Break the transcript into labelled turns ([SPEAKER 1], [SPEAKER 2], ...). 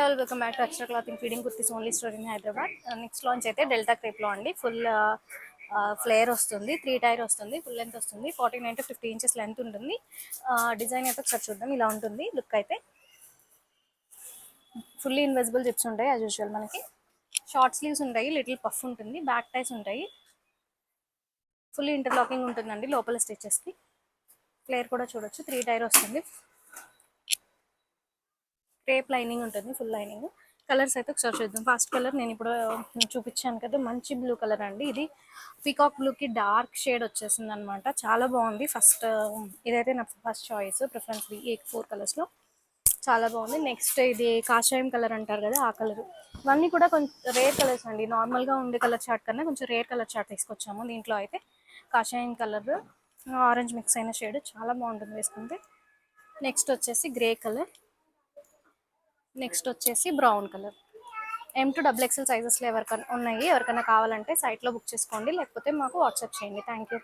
[SPEAKER 1] Welcome back to Akshara clothing feeding kurtis only store in Hyderabad. Next launch అయితే delta క్రేప్లో అండి. Full flare వస్తుంది, 3 tyre వస్తుంది, ఫుల్ లెంత్ వస్తుంది, 49 to 50 ఇంచెస్ లెంత్ ఉంటుంది. డిజైన్ అయితే ఒకసారి చూద్దాం. ఇలా ఉంటుంది లుక్ అయితే. ఫుల్లీ ఇన్విజిబుల్ జిప్స్ ఉంటాయి యాజ్ యూజువల్. మనకి షార్ట్ స్లీవ్స్ ఉంటాయి, లిటిల్ పఫ్ ఉంటుంది, బ్యాక్ టైస్ ఉంటాయి, ఫుల్లీ ఇంటర్లాకింగ్ ఉంటుందండి లోపల స్టిచెస్కి. ఫ్లేర్ కూడా చూడొచ్చు, 3 టైర్ వస్తుంది, క్రేప్ లైనింగ్ ఉంటుంది, ఫుల్ లైనింగ్. కలర్స్ అయితే ఒకసారి చూద్దాం. ఫస్ట్ కలర్ నేను ఇప్పుడు చూపించాను కదా, మంచి బ్లూ కలర్ అండి. ఇది పీకాక్ బ్లూకి డార్క్ షేడ్ వచ్చేసింది అనమాట. చాలా బాగుంది. ఇదైతే నా ఫస్ట్ చాయిస్, ప్రిఫరెన్స్. ఈ 4 కలర్స్లో చాలా బాగుంది. నెక్స్ట్ ఇది కాషాయం కలర్ అంటారు కదా, ఆ కలర్. ఇవన్నీ కూడా కొంచెం రేర్ కలర్స్ అండి. నార్మల్గా ఉండే కలర్ చార్ట్ కన్నా కొంచెం రేర్ కలర్ చార్ట్ తీసుకొచ్చాము. దీంట్లో అయితే కాషాయం కలర్, ఆరెంజ్ మిక్స్ అయిన షేడ్ చాలా బాగుంటుంది వేసుకుంటే. నెక్స్ట్ వచ్చేసి గ్రే కలర్, నెక్స్ట్ వచ్చేసి brown colour. M to XXL సైజెస్లో ఎవరికైనా ఉన్నాయి. ఎవరికైనా కావాలంటే సైట్లో బుక్ చేసుకోండి, లేకపోతే మాకు వాట్సాప్ చేయండి. Thank you.